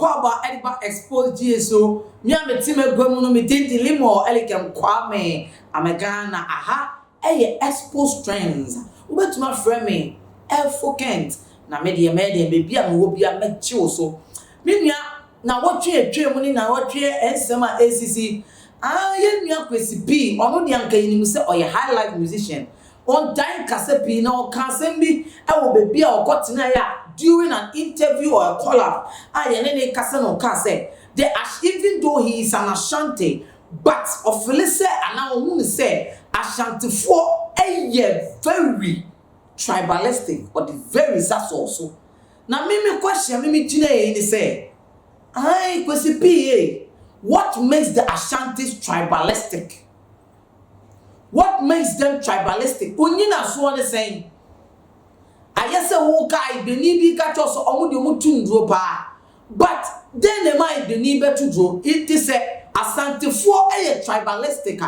kwaba ediba exposed GSO me am team egwamu no me dindi limo elikem kwame amegana aha eye exposed trends ubetuma frame me efokent na media baby am wo bia mechi wo so me nua na wotwe atwem ni na wotwe ensem a ACC ye nua Kwaisey P ono de anka yinim se oye high life musician on time kasepi na o kasem bi e wo baby a okotena ya during an interview or a call-up ne kase no ka say even though he is an Ashanti but of say ana ohun say Ashanti for very tribalistic or the very that's also na me question me gina ni say Kwaisey P what makes the Ashantis tribalistic? What makes them tribalistic? Onyina so on saying I say wo kai beni bi ka cho so omo de omo tundro pa but then the mind beni be to draw it is a Ashantifo tribalistic.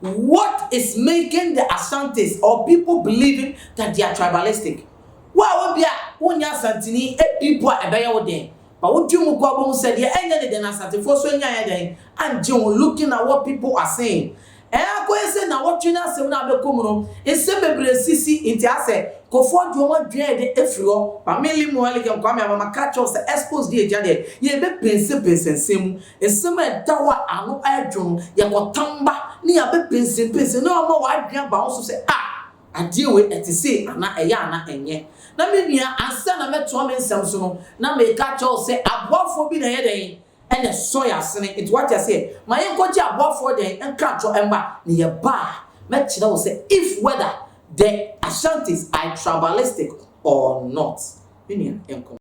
What is making the Ashantis or people believing that they are tribalistic? Wa bia wonya Asantini people e be wo den but what you go abom said ye enya de na Ashantifo so enya ye den and looking at what people are saying. Kwaisey na wotwe na asem na abekom no ese bebre sisi inti ase kofo duoma dwen de efiro family mo ele kem kwame mama catch us Xposed de jade ye be pensensemu esema dawa anu adwon ye kotamba ni ya be pensen no ma wa adwen ba so se adie we etise ana eya ana enye na me nua ansa na meto me nsem so no na me catch us aboafo bi na ye den and the soya sene it what I say my encoji abofo den enkrato emba ne ye ba me kire wo say if whether the Ashantis are tribalistic or not union enkom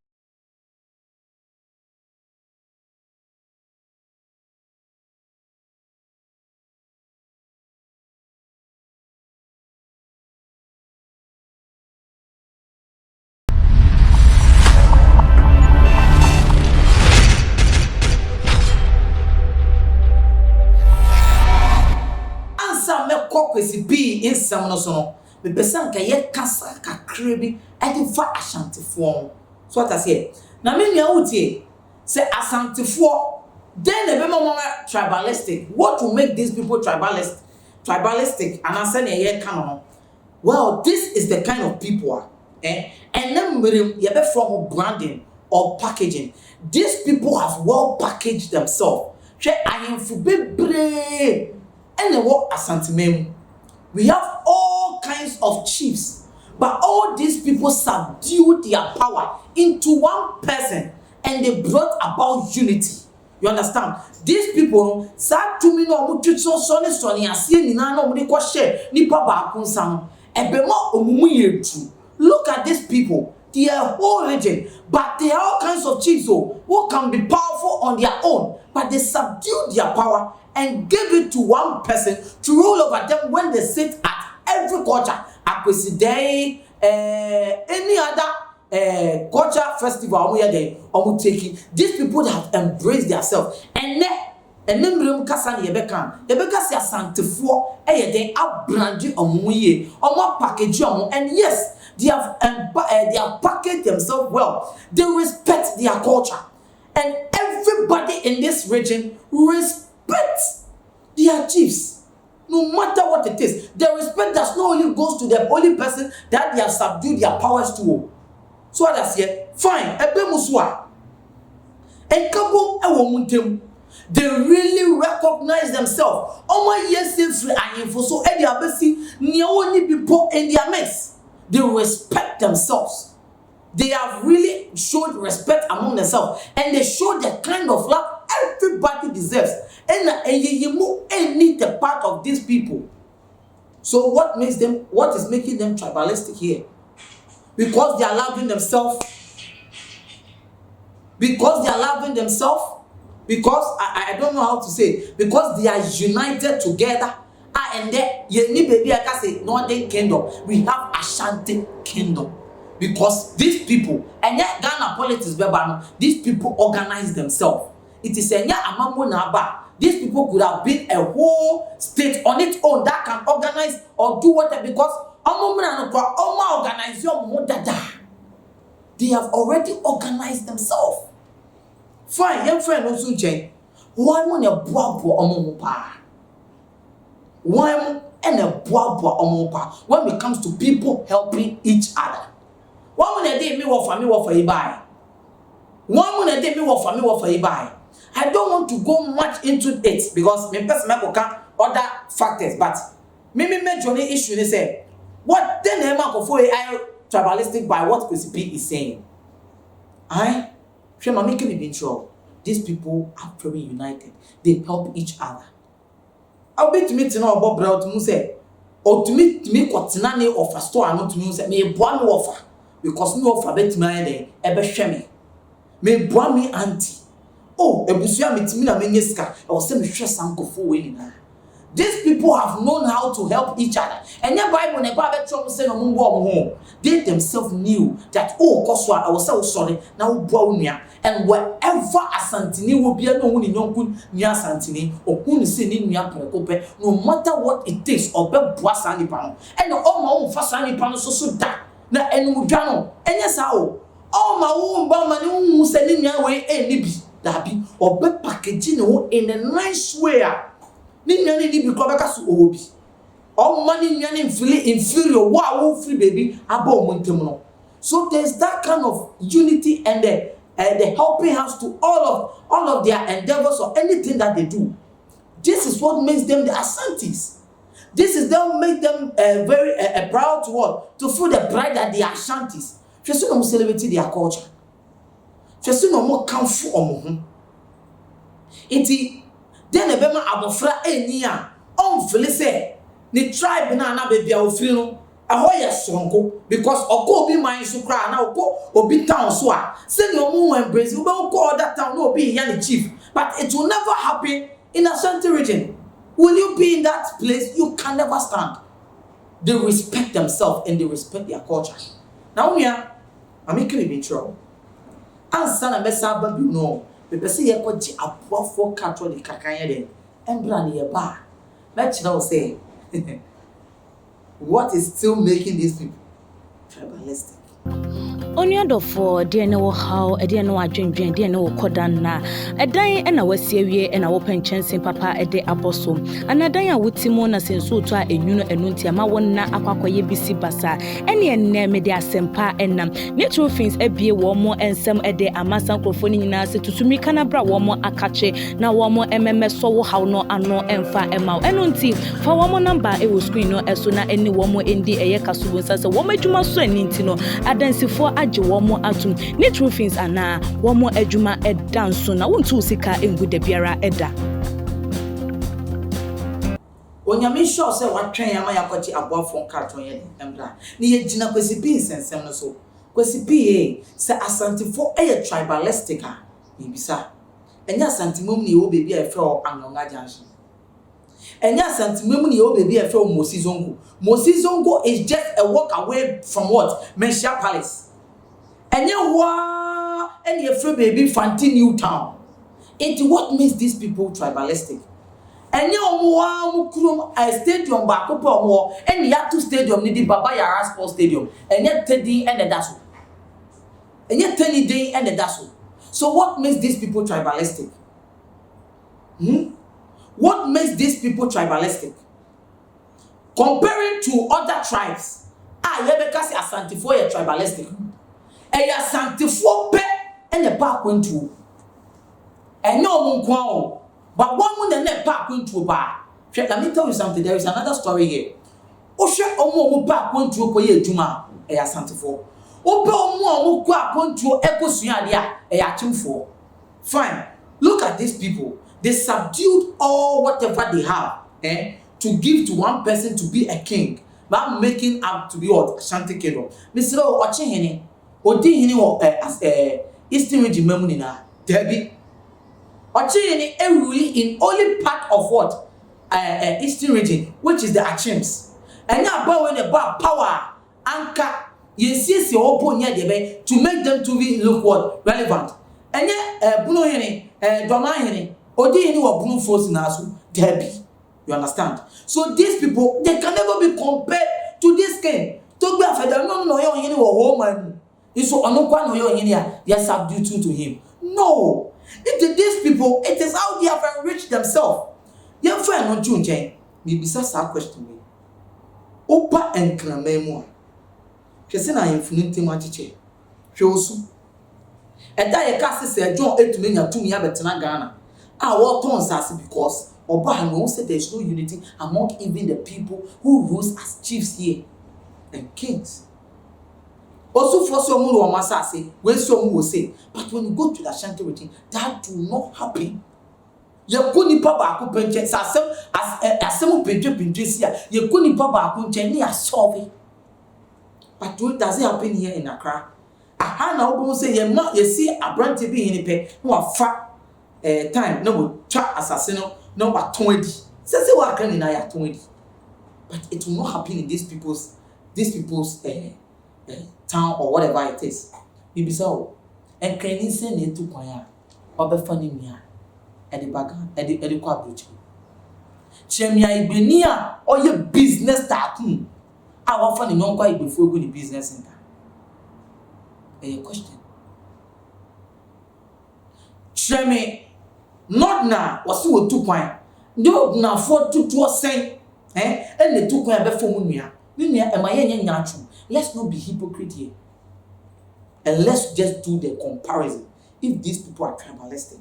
Kwaisey P in some no so me person ka ye kasa kakra bi ade fa Ashantifo so what I say na me nua wutie say Ashantifo then the mama tribalistic what will make these people tribalistic and I say ye kan no well this is the kind of people and then ye be from branding or packaging these people have well packaged themselves she ayemfu bebre and what Asantimemu. We have all kinds of chiefs, but all these people subdued their power into one person and they brought about unity. You understand? These people, look at these people, their whole region, but they are all kinds of chiefs who can be powerful on their own, but they subdued their power and gave it to one person to rule over them when they sit at every culture, Kwaisey Day, any other culture festival, these people have embraced themselves. And then bring kasa ni yebeka si Ashantifo den abrandi omuye omo package omo and yes they have packaged themselves well. They respect their culture and everybody in this region respect their chiefs, no matter what it is. The respect does not only goes to the only person that they have subdued their powers to. So what I say, fine, ebe muswa. And kabo ewo muntem. They really recognize themselves. Omo yes free ayinfo so e dey abesi ne oni people in their mess. They respect themselves. They have really showed respect among themselves and they show the kind of love everybody deserves. And you need the part of these people. So what is making them tribalistic here? Because they are loving themselves. Because I don't know how to say, because they are united together. And then you need baby I can say Northern Kingdom. We have Ashanti Kingdom. Because these people, and yet Ghana politics, these people organize themselves. It is a amambo naba. These people could have been a whole state on its own that can organize or do whatever because they have already organized themselves. Fine, your friend also change. Why when a boabo omopa? Why and a boabo omopa when it comes to people helping each other? One when a day me for you buy. One when a day me for you buy. I don't want to go much into it because me person can other factors, but me Johnny issue they say what then I tribalistic by what Kwaisey P is saying. I shall make me be sure these people are very united. They help each other. I'll be to meet know about brother to say or to me what none of a store not to me say me one offer because no offer bet me ebe sheme me boa me auntie. Oh, ebusia metimi na menyeska. I was saying hwe sankofo we ni. These people have known how to help each other. And your Bible never trouble say no home. They themselves knew that koswa I was so sorry now bounia and wherever asantini will be no one in yonkun nia santini or kun say ni nia prekope no matter what it takes or be boasani pano and all my own fasani pano so that na enu dwano enya sa o all my own ba mani hu say ni nia we enibi dabi or be packaging no in a nice way. Ni nyane ni bi klobeka so obi all money nyane inferior wow free baby abo omontem no. So there's that kind of unity and the helping hands to all of their endeavors or anything that they do. This is what makes them the Ashantis. This is them make them very proud to what to feel the pride that they are Ashantis. Just no celebrate their culture. Just no more comfort omo. Iti then ebema abofra eni a onfele say ni tribe na baby a ofiri no ahoye sonko because oko obi man so kra na oko obi town so a say no mu embrace we go other town no obi ya the chief, but it will never happen in Ashanti region. Will you be in that place? You can never stand. They respect themselves and they respect their culture. Now here I'm making it trouble. Ansa na mesa ba bi no be say ye kwaji aboafo catholic kakanya den embra ne ye ba let you say what is still making these people tribalistic. Onyadofo de na wo how e de na wo adwendwen de na wo kodan na edan e na wasie wie e na wo penchensen papa e de aboso anadan a wotimo na senso to a enwuno enunti ama wonna akwakoye bisi basa ene enne me de asempa enam natural things ebie wo mo ensem e de amasan krofo ni nyina se tutumi kana bra wo mo akache na wo mo ememe so wo how no ano emfa ema enunti fa wo mo number e wo screen no eso na eni wo mo endi eye kasubo nsa se wo madwuma so aninti no adansifo womo atum ne true things ana womo adwuma edanso na wontu sika engude biara eda onyame sure say watwen yama yakochi aboafo carton ye embra ni ye gina Kwaisey P sensem no so Kwaisey P say asantifo tribalistic a bibisa enya asantimom ni wo bebi a efe o anonga junction enya asantimom ni wo bebi a efe o Mosi Zongo is just a walk away from what Menshia Palace. And you free baby Fanti New Town. Into what makes these people tribalistic? And you a stadium back up more and you have two stadium needed Baba Yara Sports Stadium and yet Teddy and the Dasso. And yet Teddy Day and the Dasso. So what makes these people tribalistic? What makes these people tribalistic? Comparing to other tribes, Yebeka Asantifo ye tribalistic. Asantifo pe and the park went to. And no one but one moon and that park went to a bar. Let me tell you something. There is another story here. Osha Omo park went to a Juma, Asantifo. Ope Omo went to Ecosuadia, Ayachimfo. Fine. Look at these people. They subdued all whatever they have, to give to one person to be a king, but making up to be what Ashanti kingdom. Mr. Watching hini, odi hini as Eastern region memunina, Debbie. Watching hini really in only part of what Eastern region, which is the Ashantis. And now when the power anchor, you see open here debe to make them to be look what relevant. And yet Bruno hini, Doma hini, odi hini wa Bruno force nasu, Debbie. You understand? So these people, they can never be compared to this king. To be a federal, no, you home and so on no you are subdued to him. No, These people, it is how they have enriched themselves. Your friend on June Jane, maybe such a question me. Opa and Clamemo. She said, I am finity my teacher. Shosu. And that a cast said, John 8 million to me, Abetina Ghana. I walked on Sassy because Oba knows that there is no unity among even the people who rose as chiefs here and kings. Also, for some more Masasi, when some will say, but when you go to the Ashanti region, that do not happen. You couldn't papa could pension as some pinches here. You couldn't papa could gently solve it. But what does it happen here in Accra? I now say, you see a brand to be in a pay, no a fat time, no chat assassino, no but 20. Says they were can in I 20. But it will not happen in these people's town or whatever it is. Maybe so. And can you send it to choir or be funny me at the back at the quadrich? Chemia Ibenia or your business tycoon. I often non quite before good business in that. A question. Chemi not now was so 2 point. No now 4 to say, and the 2 point before Munia. Munia and my natural. Let's not be hypocrite here. And let's just do the comparison. If these people are tribalistic.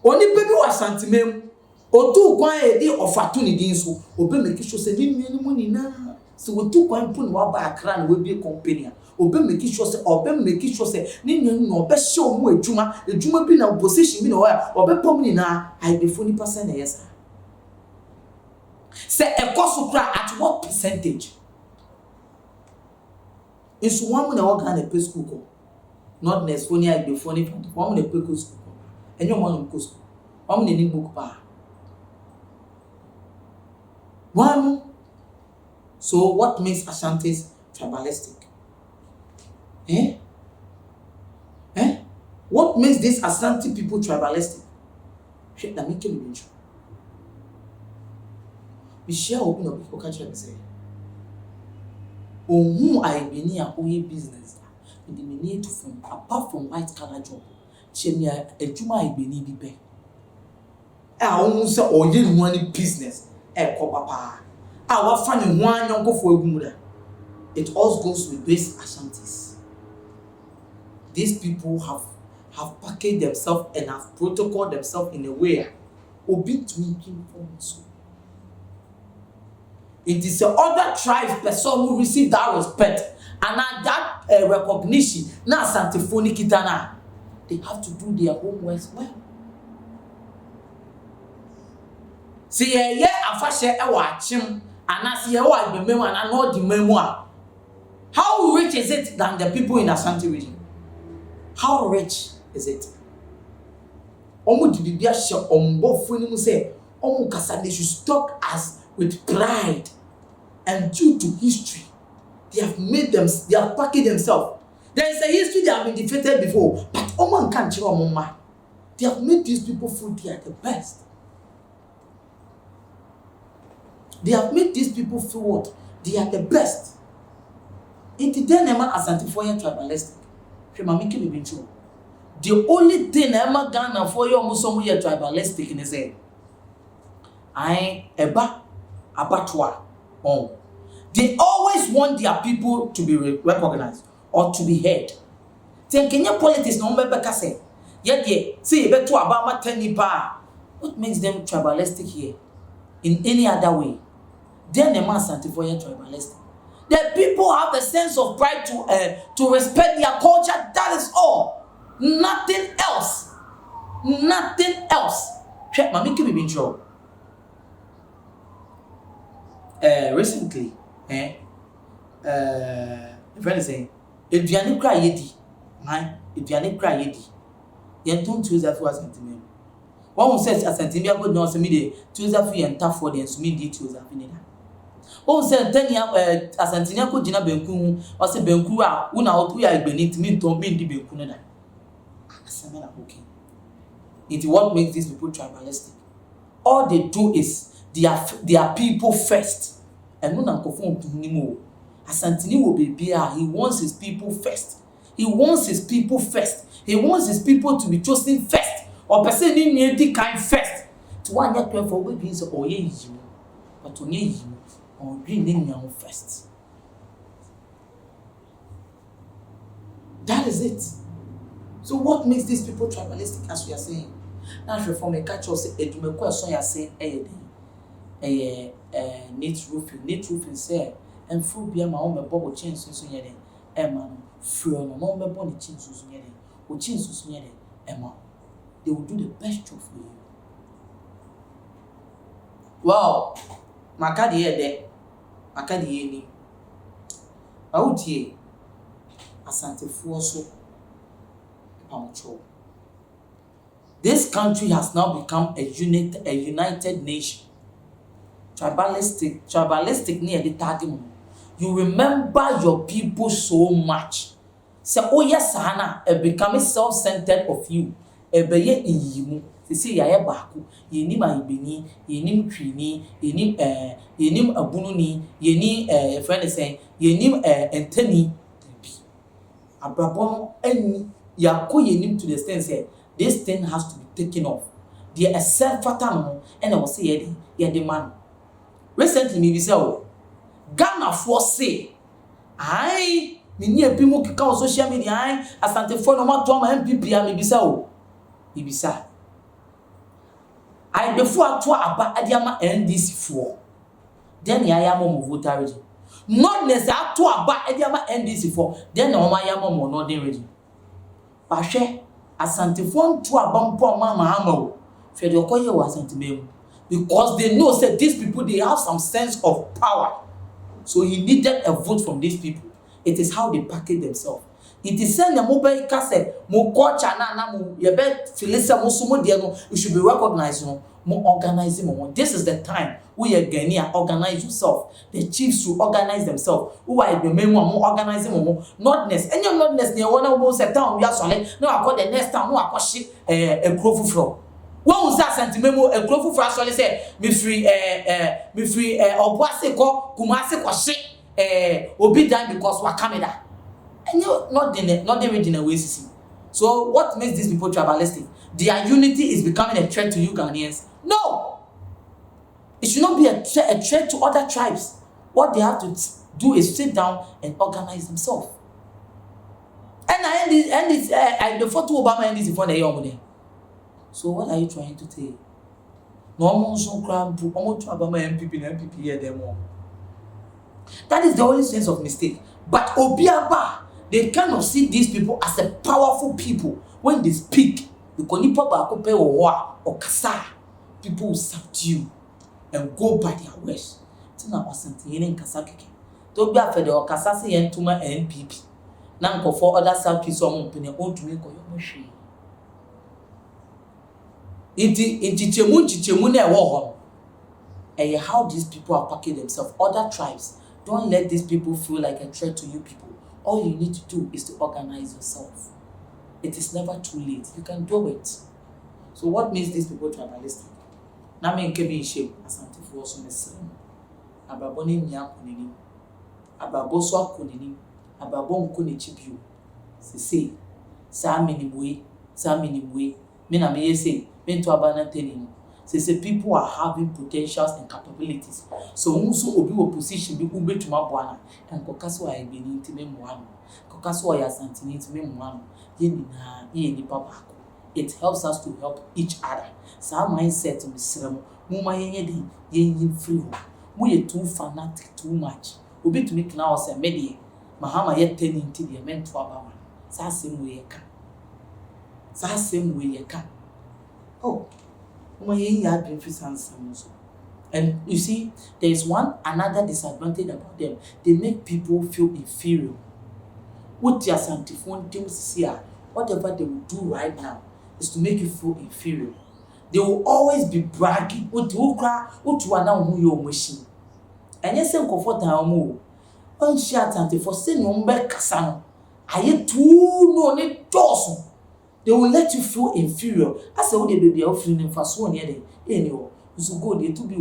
Only baby was santimem. Or 2 quiet day of opportunity so obe make sure say ni money na. So we 2 quiet put wa ba Accra we be company. Obe make sure say ni no be show mu ejuma bi na position bi na obe pom ni na I be funny person na yes. Say a cost at what percentage? It's one na work and a pay school. Not necessarily I be funny one na pay school. And your man go school. One na need book pa. One. So what makes Ashantis tribalistic? What makes these Ashanti people tribalistic? Shit, that make you be we share open up people catch them say. Oh, who I be near oye business. And the need to from apart from white collar job. Chemia a juma I be need be. I almost say oye money business. Papa. Our funny one young go for a woman. It all goes with these Ashantis. These people have packaged themselves and have protocoled themselves in a way obi to making so. It is the other tribe person who receive that respect and that recognition. Now, Santiphonic Kitana, they have to do their homework well. See, I fashion a watch him, and I see a white memo and I know the memoir. How rich is it than the people in the Ashanti region? How rich is it? Omo di bibia she ombofo ni mu say omo kasa they should stock us with pride, and due to history they have packaged themselves. There is a history they have been defeated before, but omo can't show omo. They have made these people feel they are the best. They have made these people feel what? They are the best. It then Emma Asante for your tribalistic. The only thing Emma Ghana for your musomu your tribalistic in his head. Abattoir. They always want their people to be recognized or to be heard. Then Kenya politics no member say. Yet see beto abama tenipa. What makes them tribalistic here? In any other way? Then the man Asante for your tribalistic. The people have the sense of pride to respect their culture. That is all. Nothing else. Nothing else. Check, mami keep me in trouble. Recently, a friend is saying, if you are not cry yeti, man, if you are not cry yeti, you don't choose that for Asante. One who says Asante, me go down to me choose that for you and tough for the and me de choose that for oh, say 10 years Asante ko jina benku o se benku a una otu ya igbeni timi to me ndi benku na aseme na okay. It's what makes these people tribalistic. All they do is they are people first. And no na nkofo nimo. Asante ni wo bebia, he wants his people first. He wants his people first. He wants his people to be chosen first. Or person in the kind first. To one year for we be so you, but only you or green in your first. That is it. So what makes these people tribalistic, as we are saying? Now from a catch us a question you're saying neat roofing say and food be my own bubble chain so yet Emma from no more bonny chin so yet or chin so yet Emma. They will do the best job for you. Wow, Macadi there, Macadi ni. Out here, Asante Fuoso, Pamucho. This country has now become a united nation. Tribalistic near the target. You remember your people so much. Say, oh yes, Hannah, becoming self-centered of you. Ebeye iyimu. Say ya baako. Yenim ayibeni, yenim twini, yenim abununi, yenim friend say, yenim enteni. Abrabon any yako yenim to the extent say this thing has to be taken off. The self fatal and I will say the man. Recently, maybe so Ghana for say, I many people can on social media. I Asante for no matter what MPP maybe so. Ibisa. I before to about Adiama NDC for. Then I am on voter ready. Not necessarily to about Adiama NDC for. Then I am on not ready. Pashe Asante for to about poor mama hamo. Fedo koye was Asante because they know that these people they have some sense of power. So he needed a vote from these people. It is how they package themselves. It is saying the mobile cassette, more culture na mo you bet Philissa mo sumo no you should be recognized more organizing more. This is the time we are Ghanaian organize yourself. The chiefs should organize themselves. Who are the main one more organizing more notness. And your notness near one of those town we are solid. No, I got the next time no I got shit a crowful floor. What was that sentiment? A crowful for actually say me free Obuase ko Kumase ko shit obi done because we coming there. And you're not the original ways. So what makes these people tribalistic? Their unity is becoming a threat to you Ghanaians. No! It should not be a threat to other tribes. What they have to do is sit down and organize themselves. And the photo Obama and this for the young money. So what are you trying to say? No more so crime to almost Obama MPP here them all. That is the only sense of mistake. But Obiaba, they cannot see these people as a powerful people. When they speak, the Konipa Bakope or Kasa, people will subdue and go by their words. Tina wasn't in Kasaki. Don't be afraid of Kasasi and Tuma and NPP. Now for other South Kids or Mompini, own to make your machine. Chichemune war. And how these people are packing themselves, other tribes. Don't let these people feel like a threat to you people. All you need to do is to organize yourself. It is never too late. You can do it. So what makes these people tribalistic? Na me nke be shape Asante for so mesem. Ababo ne nya konini. Ababo so akonini. Ababo nko ne chibio. Sese. Sa minimwe. Me na me say, me to abana teni. Say people are having potentials and capabilities. So also obi opposition be ube to my bwana and kokaso I be intime muano. Kokaso ya santini intime muano. Ye ni papa. It helps us to help each other. So our mindset to be seremo. Muma ye free. Mu too fanatic too much. Obi to make now say media. Mahama ye turn into the men to abama. Sa same way ye can. Oh. And you see, there is another disadvantage about them. They make people feel inferior. What their scientific teams here, whatever they will do right now is to make you feel inferior. They will always be bragging. What you are now who your machine. And yes, comfort and on share for saying no back casano. I yet too no need Dawson. They will let you feel inferior. I say, what they be offering for so near them. Anyway, so go there to be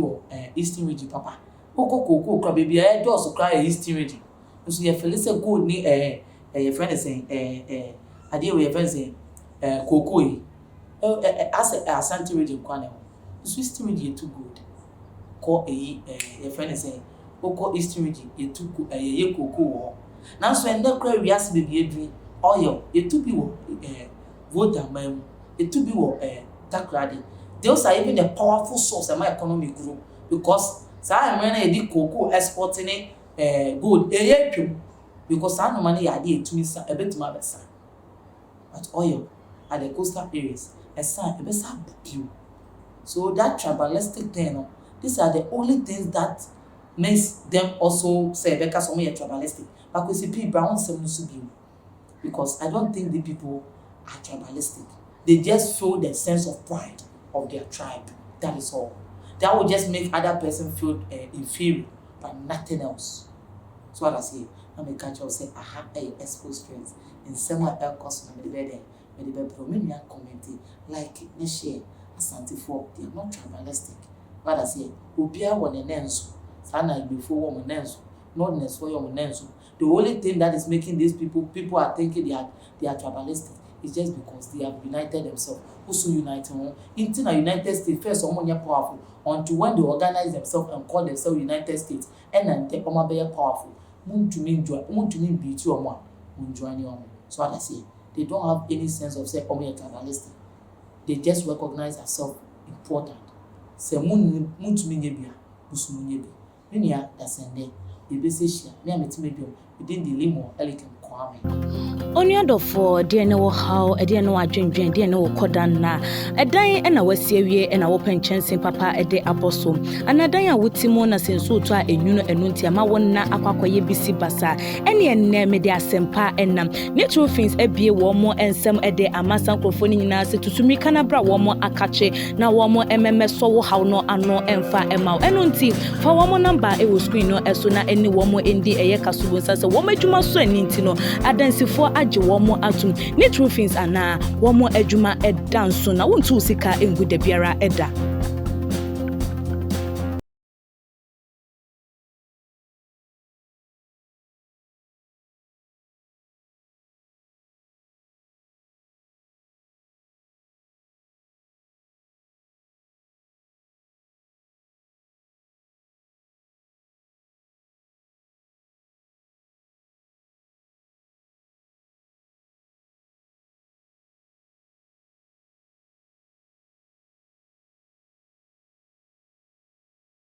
Eastern region, Papa. Oko, baby, I do also cry Eastern region. So you feel go near a friend saying, I deal with a friend saying, cocoa as a Ashanti region kwana Swiss region too good call a friend say oko East region too ye cocoa now so and the cry we ask baby oil too be vote and by too be takradi those are even a powerful source of my economic group because I'm when I cocoa exporting good because I no money I did to me a bit to my best but oil at the coastal areas a sign a best you so that tribalistic thing these are the only things that makes them also say because some are tribalistic but we see people brown some because I don't think the people are tribalistic. They just feel the sense of pride of their tribe. That is all. That will just make other person feel inferior, but nothing else. So what I say, I'm a catch up say, aha, exposed strengths in similar air cost with the bed, with the Brominian community, like Neshe, Asante folk, they are not tribalistic. What I say, Ubia one and Nenso, Sana before woman Nenso, not necessarily woman Nenso. The only thing that is making these people are thinking they are tribalistic. It's just because they have united themselves. Also united in the United States, first someone powerful until when they organize themselves and call themselves United States and then they become very powerful. Beauty or more. So what I say, they don't have any sense of say tribalistic. They just recognize themselves important. Say that's within the limo elegant Onyado for dear no how a dear no adwendwen dear no kodanna a dan e na wasiewie e na wo penchen papa e de apostle anadan a wotimo na senso to a enwuno enunti ama wonna akwakoye bisi basa ene enne me de asempa enam natural things ebie wo mo ensem e de amasan krofoni nyina se tutumi kana bra wo mo akache na wo mo emmeso wo haw no ano emfa emaw enunti fa wo mo number e wo screen no eso na eni wo mo endi eye kasubo nsa se wo madwuma so aninti no adansi agye womo atum ne true things ana womo adwuma edanso na wontu sika engu da biara eda